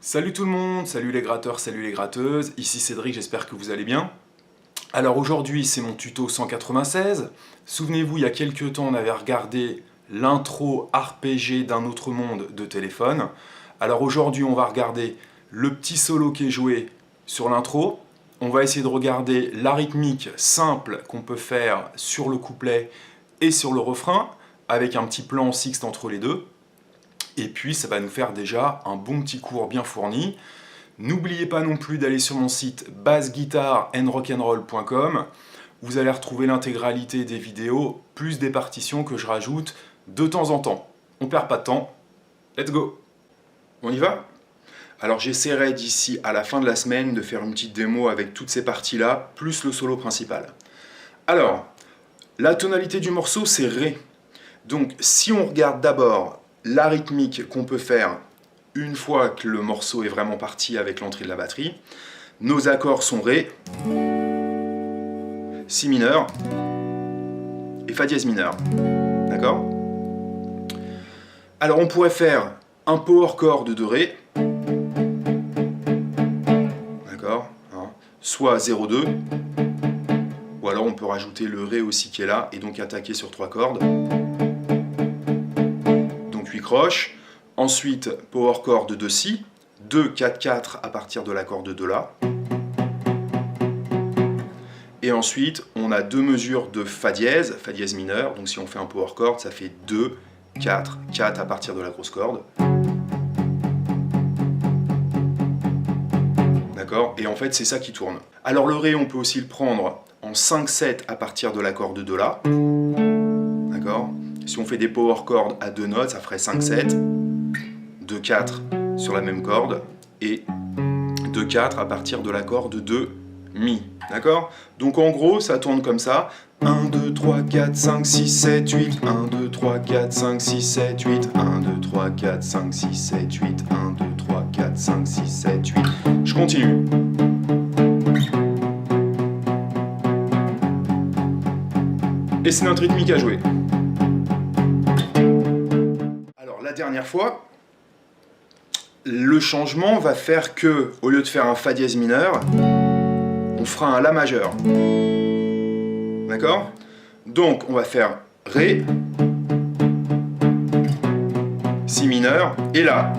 Salut tout le monde, salut les gratteurs, salut les gratteuses, ici Cédric, j'espère que vous allez bien. Alors aujourd'hui c'est mon tuto 196. Souvenez-vous, il y a quelques temps on avait regardé l'intro RPG d'un autre monde de téléphone. Alors aujourd'hui on va regarder le petit solo qui est joué sur l'intro. On va essayer de regarder la rythmique simple qu'on peut faire sur le couplet et sur le refrain, avec un petit plan sixte entre les deux. Et puis ça va nous faire déjà un bon petit cours bien fourni. N'oubliez pas non plus d'aller sur mon site bassguitarandrock'n'roll.com. Vous allez retrouver l'intégralité des vidéos, plus des partitions que je rajoute de temps en temps. On perd pas de temps, let's go! On y va? Alors j'essaierai d'ici à la fin de la semaine de faire une petite démo avec toutes ces parties-là, plus le solo principal. Alors, la tonalité du morceau c'est Ré. Donc si on regarde d'abord la rythmique qu'on peut faire une fois que le morceau est vraiment parti avec l'entrée de la batterie, nos accords sont Ré, Si mineur et Fa dièse mineur. D'accord? Alors on pourrait faire un power chord de Ré, d'accord, hein, soit 0,2, ou alors on peut rajouter le Ré aussi qui est là, et donc attaquer sur 3 cordes. Donc 8 croches. Ensuite, power chord de Si, 2, 4, 4 à partir de l'accord de La. Et ensuite, on a deux mesures de Fa dièse mineur. Donc si on fait un power chord, ça fait 2, 4, 4 à partir de la grosse corde. D'accord? Et en fait, c'est ça qui tourne. Alors le Ré, on peut aussi le prendre en 5-7 à partir de l'accord de La. D'accord? Si on fait des power chords à deux notes, ça ferait 5-7. 2-4 sur la même corde et 2-4 à partir de l'accord de Mi. D'accord? Donc en gros, ça tourne comme ça. 1, 2, 3, 4, 5, 6, 7, 8. 1, 2, 3, 4, 5, 6, 7, 8. 1, 2, 3, 4, 5, 6, 7, 8. 1, 2, 3, 4, 5, 6, 7, 8. Je continue. Et c'est notre rythmique à jouer. Alors la dernière fois, le changement va faire que, au lieu de faire un Fa dièse mineur, on fera un La majeur. D'accord? Donc on va faire Ré, Si mineur et La.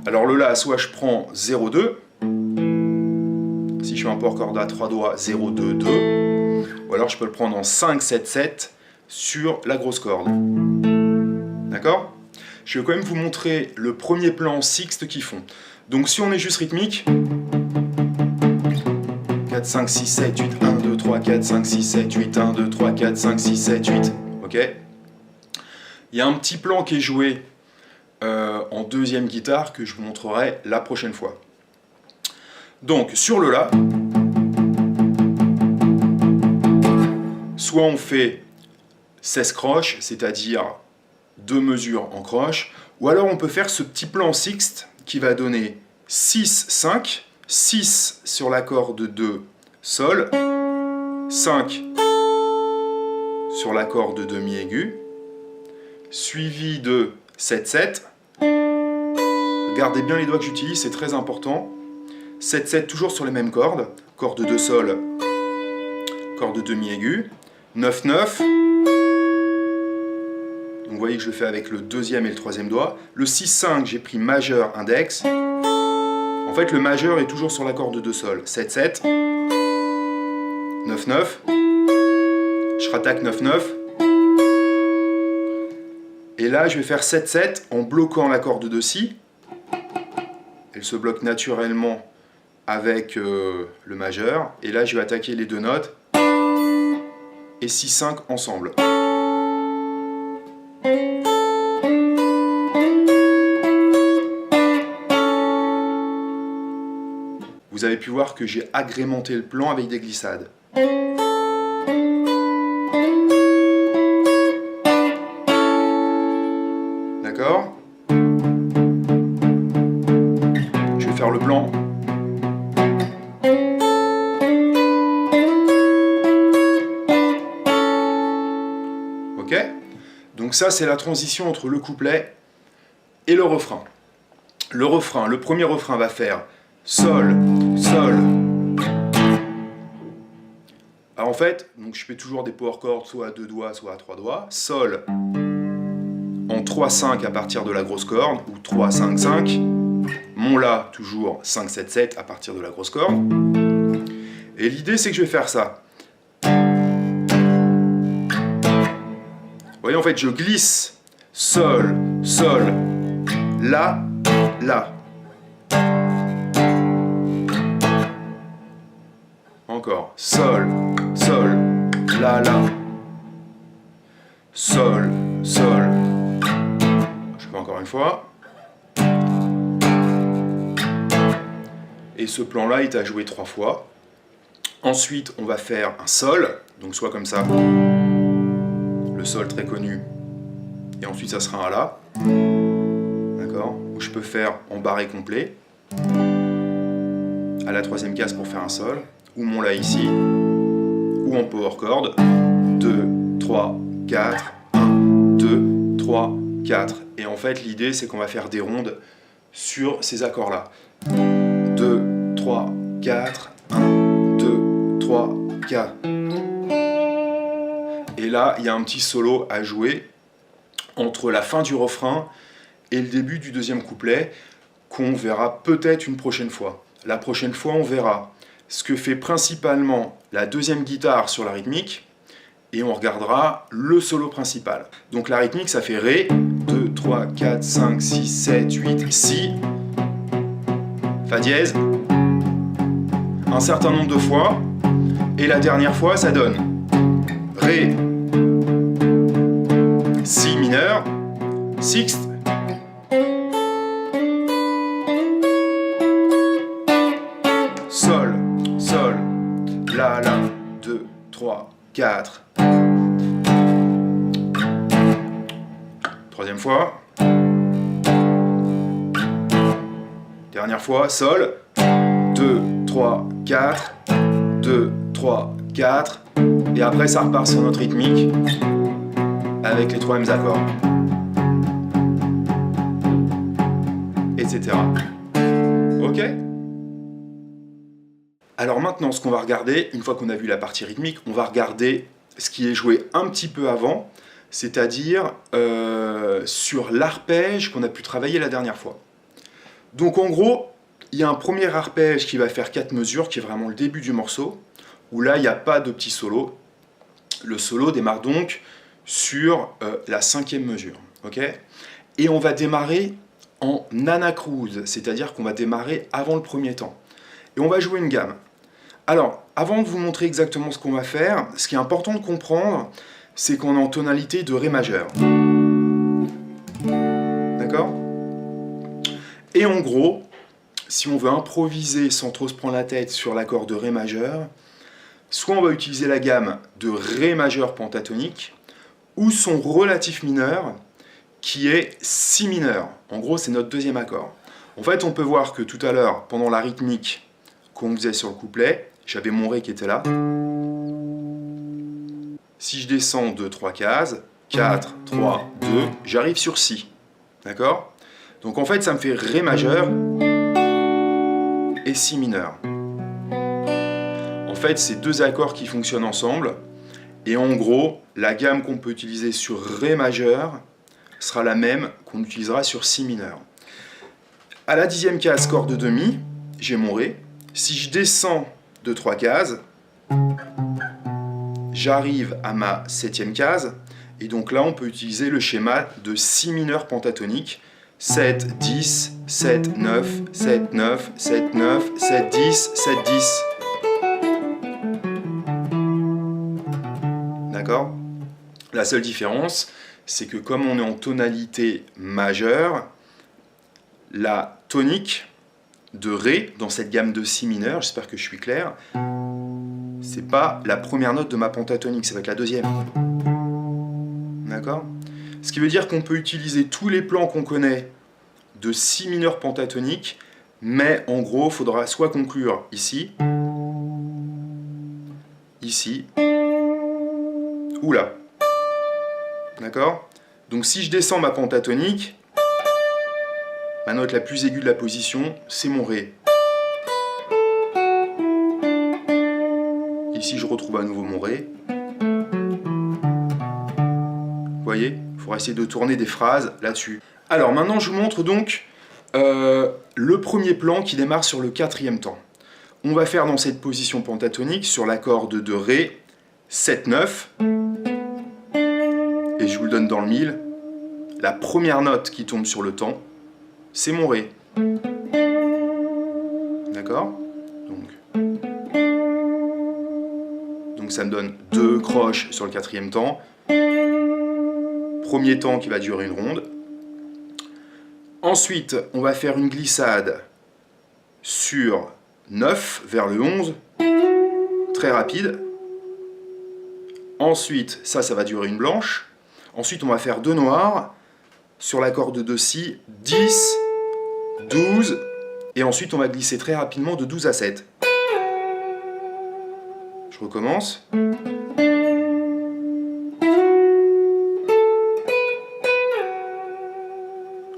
Alors le La, soit je prends 0,2, si je fais un power chord à 3 doigts, 0, 2, 2, ou alors je peux le prendre en 5, 7, 7, sur la grosse corde. D'accord? Je vais quand même vous montrer le premier plan sixte qu'ils font. Donc si on est juste rythmique, 4, 5, 6, 7, 8, 1, 2, 3, 4, 5, 6, 7, 8, 1, 2, 3, 4, 5, 6, 7, 8. Ok? Il y a un petit plan qui est joué en deuxième guitare que je vous montrerai la prochaine fois. Donc sur le La, soit on fait 16 croches, c'est-à-dire 2 mesures en croche, ou alors on peut faire ce petit plan sixte qui va donner 6, 5, 6 sur l'accord de Sol, 5 sur l'accord de Mi aigu, suivi de 7, 7. Regardez bien les doigts que j'utilise, c'est très important. 7, 7 toujours sur les mêmes cordes, corde de Sol, corde de Mi aigu, 9, 9. Donc vous voyez que je le fais avec le deuxième et le troisième doigt. Le 6-5, j'ai pris majeur index. En fait, le majeur est toujours sur la corde de Sol. 7-7. 9-9. Je rattaque 9-9. Et là, je vais faire 7-7 en bloquant la corde de Si. Elle se bloque naturellement avec le majeur. Et là, je vais attaquer les deux notes. Et 6-5 ensemble. Vous avez pu voir que j'ai agrémenté le plan avec des glissades. D'accord? Je vais faire le plan. Ok? Donc Donc ça, c'est la transition entre le couplet et le refrain. Le premier refrain va faire Sol, Sol. Alors en fait, donc je fais toujours des power chords, soit à 2 doigts, soit à 3 doigts. Sol en 3-5 à partir de la grosse corde, ou 3-5-5. Mon La, toujours 5-7-7 à partir de la grosse corde. Et l'idée, c'est que je vais faire ça. Vous voyez, en fait, je glisse Sol, Sol, La, La. Encore. Sol, Sol, La, La. Sol, Sol. Je fais encore une fois. Et ce plan-là est à jouer 3 fois. Ensuite, on va faire un Sol. Donc soit comme ça. Le Sol très connu. Et ensuite, ça sera un La. D'accord? Ou je peux faire en barré complet. À la 3e case pour faire un Sol. Ou mon La ici. Ou en power chord. 2, 3, 4, 1, 2, 3, 4. Et en fait, l'idée, c'est qu'on va faire des rondes sur ces accords-là. 2, 3, 4, 1, 2, 3, 4. Et là, il y a un petit solo à jouer entre la fin du refrain et le début du deuxième couplet qu'on verra peut-être une prochaine fois. La prochaine fois, on verra ce que fait principalement la deuxième guitare sur la rythmique et on regardera le solo principal. Donc la rythmique, ça fait Ré, 2, 3, 4, 5, 6, 7, 8, Si, Fa dièse, un certain nombre de fois, et la dernière fois, ça donne Ré, Si mineur, sixte, Sol, Sol, La, La, 2, 3, 4. Troisième fois. Dernière fois, Sol, 2, 3, 4, 2, 3, 4. Et après, ça repart sur notre rythmique avec les 3 mêmes accords. Etc. Ok ? Alors maintenant, ce qu'on va regarder, une fois qu'on a vu la partie rythmique, on va regarder ce qui est joué un petit peu avant, c'est-à-dire sur l'arpège qu'on a pu travailler la dernière fois. Donc en gros, il y a un premier arpège qui va faire 4 mesures, qui est vraiment le début du morceau, où là, il n'y a pas de petit solo. Le solo démarre donc sur la 5e mesure. Okay ? Et on va démarrer en anacruise, c'est-à-dire qu'on va démarrer avant le premier temps. Et on va jouer une gamme. Alors, avant de vous montrer exactement ce qu'on va faire, ce qui est important de comprendre, c'est qu'on est en tonalité de Ré majeur. D'accord ? Et en gros, si on veut improviser sans trop se prendre la tête sur l'accord de Ré majeur, soit on va utiliser la gamme de Ré majeur pentatonique, ou son relatif mineur, qui est Si mineur. En gros, c'est notre deuxième accord. En fait, on peut voir que tout à l'heure, pendant la rythmique qu'on faisait sur le couplet, j'avais mon Ré qui était là. Si je descends 2, 3 cases, 4, 3, 2, j'arrive sur Si. D'accord ? Donc en fait, ça me fait Ré majeur et Si mineur. En fait, c'est 2 accords qui fonctionnent ensemble. Et en gros, la gamme qu'on peut utiliser sur Ré majeur sera la même qu'on utilisera sur Si mineur. À la 10e case, corde de demi, j'ai mon Ré. Si je descends de 3 cases, j'arrive à ma 7e case. Et donc là, on peut utiliser le schéma de Si mineur pentatonique. 7, 10, 7, 9, 7, 9, 7, 9, 7, 10, 7, 10. D'accord ? La seule différence, c'est que comme on est en tonalité majeure, la tonique de Ré dans cette gamme de Si mineur, j'espère que je suis clair, c'est pas la première note de ma pentatonique, ça va être la deuxième. D'accord ? Ce qui veut dire qu'on peut utiliser tous les plans qu'on connaît de Si mineur pentatonique, mais en gros, il faudra soit conclure ici, ici, ou là. D'accord ? Donc si je descends ma pentatonique, ma note la plus aiguë de la position, c'est mon Ré. Ici, je retrouve à nouveau mon Ré. Vous voyez, il faudra essayer de tourner des phrases là-dessus. Alors maintenant, je vous montre donc le premier plan qui démarre sur le 4e temps. On va faire dans cette position pentatonique, sur la corde de Ré, 7-9. Et je vous le donne dans le mille. La première note qui tombe sur le temps, c'est mon Ré. D'accord ? Donc ça me donne 2 croches sur le 4e temps. Premier temps qui va durer une ronde. Ensuite, on va faire une glissade sur 9 vers le 11. Très rapide. Ensuite, ça va durer une blanche. Ensuite, on va faire 2 noirs sur la corde de Si, 10, 12. Et ensuite, on va glisser très rapidement de 12 à 7. Je recommence.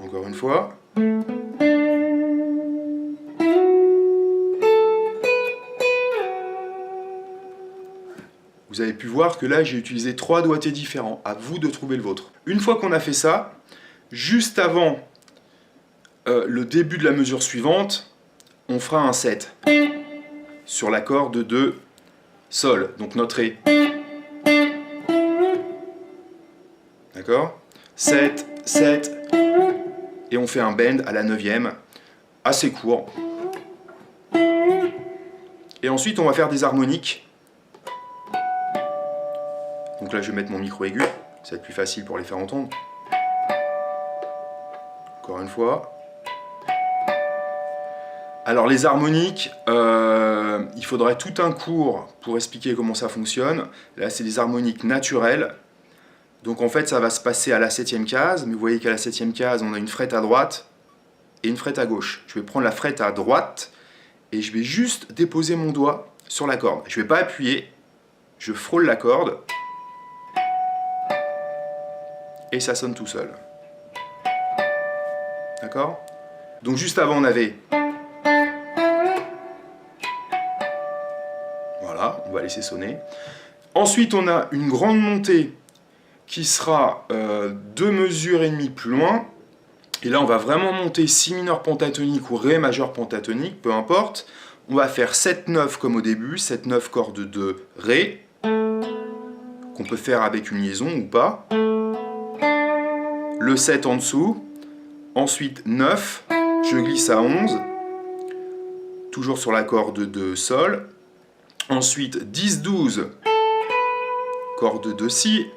Encore une fois. Vous avez pu voir que là, j'ai utilisé 3 doigtés différents. À vous de trouver le vôtre. Une fois qu'on a fait ça, juste avant le début de la mesure suivante, on fera un 7 sur la corde de Sol, donc notre Ré. D'accord ? 7, 7, et on fait un bend à la 9e, assez court. Et ensuite, on va faire des harmoniques. Donc là, je vais mettre mon micro aigu, ça va être plus facile pour les faire entendre. Encore une fois. Alors les harmoniques, il faudrait tout un cours pour expliquer comment ça fonctionne. Là, c'est des harmoniques naturelles. Donc en fait, ça va se passer à la 7e case, mais vous voyez qu'à la 7e case, on a une frette à droite et une frette à gauche. Je vais prendre la frette à droite et je vais juste déposer mon doigt sur la corde. Je ne vais pas appuyer, je frôle la corde et ça sonne tout seul. D'accord ? Donc juste avant, on avait... Voilà, on va laisser sonner. Ensuite, on a une grande montée qui sera 2 mesures et demie plus loin. Et là, on va vraiment monter Si mineur pentatonique ou Ré majeur pentatonique, peu importe. On va faire 7-9 comme au début, 7-9 corde de Ré, qu'on peut faire avec une liaison ou pas. Le 7 en dessous. Ensuite 9, je glisse à 11, toujours sur la corde de Sol. Ensuite 10-12, corde de Si.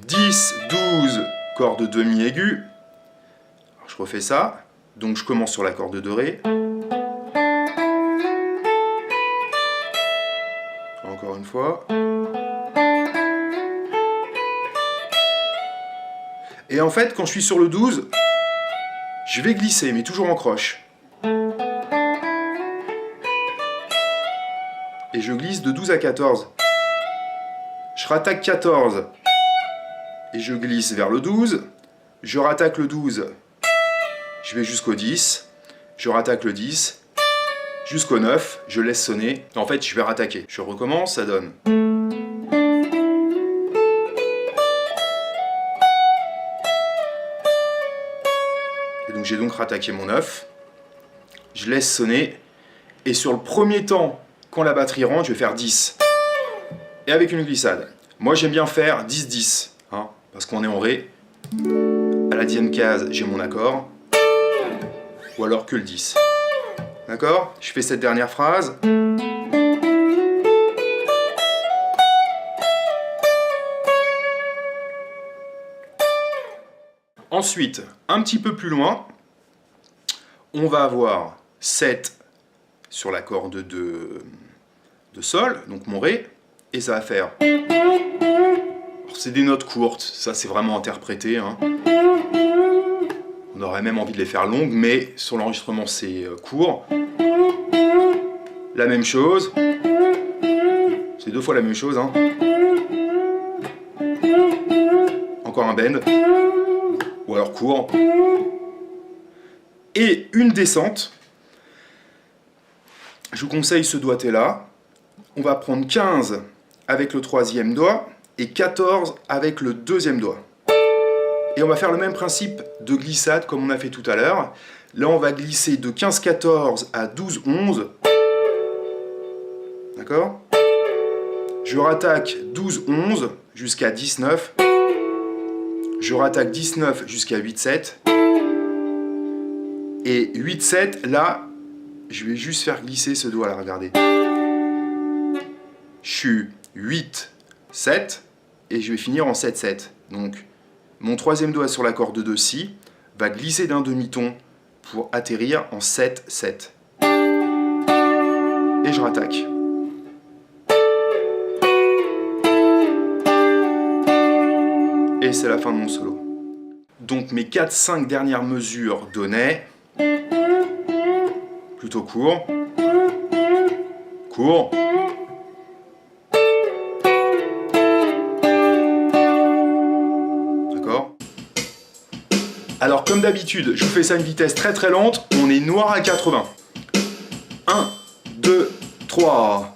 10-12, corde de Mi aiguë. Je refais ça. Donc je commence sur la corde de Ré. Encore une fois. Et en fait, quand je suis sur le 12, je vais glisser, mais toujours en croche. Et je glisse de 12 à 14. Je rattaque 14. Et je glisse vers le 12. Je rattaque le 12. Je vais jusqu'au 10. Je rattaque le 10. Jusqu'au 9. Je laisse sonner. En fait, je vais rattaquer. Je recommence, ça donne... J'ai donc rattaqué mon 9, je laisse sonner, et sur le premier temps, quand la batterie rentre, je vais faire 10, et avec une glissade. Moi j'aime bien faire 10-10, hein, parce qu'on est en Ré, à la 10e case j'ai mon accord, ou alors que le 10. D'accord ? Je fais cette dernière phrase. Ensuite, un petit peu plus loin, on va avoir 7 sur la corde de Sol, donc mon Ré, et ça va faire... C'est des notes courtes, ça c'est vraiment interprété. Hein. On aurait même envie de les faire longues, mais sur l'enregistrement c'est court. La même chose. C'est 2 fois la même chose. Hein. encore un bend, ou alors court, et une descente. Je vous conseille ce doigté-là. On va prendre 15 avec le troisième doigt et 14 avec le deuxième doigt. Et on va faire le même principe de glissade comme on a fait tout à l'heure. Là, on va glisser de 15-14 à 12-11. D'accord? Je rattaque 12-11 jusqu'à 19. Je rattaque 19 jusqu'à 8-7. Et 8-7, là, je vais juste faire glisser ce doigt là, regardez. Je suis 8-7 et je vais finir en 7-7. Donc, mon troisième doigt sur la corde de Si va glisser d'un demi-ton pour atterrir en 7-7. Et je rattaque. Et c'est la fin de mon solo. Donc mes 4-5 dernières mesures donnaient plutôt court, court, d'accord? Alors comme d'habitude, je vous fais ça à une vitesse très très lente, on est noir à 80. 1, 2, 3.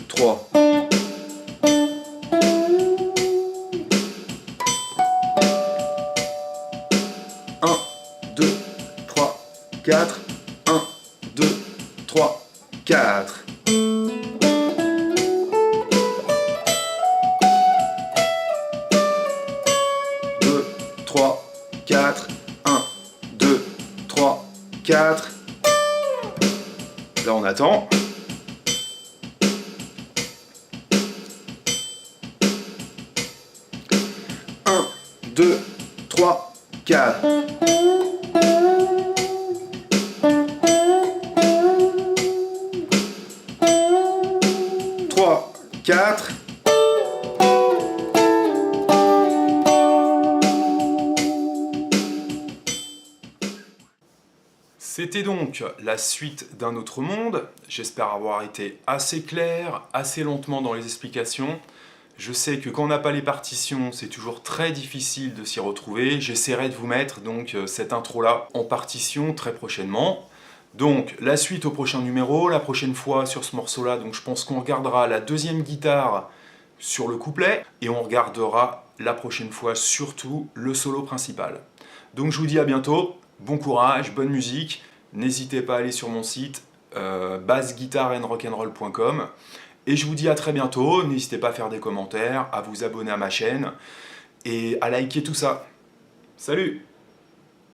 3. 1, 2, 3, 4. 1, 2, 3, 4. 2, 3, 4. 1, 2, 3, 4. Là on attend. 2, 3, 4. 3, 4. C'était donc la suite d'un autre monde. J'espère avoir été assez clair, assez lentement dans les explications. Je sais que quand on n'a pas les partitions, c'est toujours très difficile de s'y retrouver. J'essaierai de vous mettre donc cette intro-là en partition très prochainement. Donc la suite au prochain numéro, la prochaine fois sur ce morceau-là, donc je pense qu'on regardera la deuxième guitare sur le couplet et on regardera la prochaine fois surtout le solo principal. Donc je vous dis à bientôt, bon courage, bonne musique, n'hésitez pas à aller sur mon site bassguitareandrock'n'roll.com. Et je vous dis à très bientôt, n'hésitez pas à faire des commentaires, à vous abonner à ma chaîne et à liker tout ça. Salut!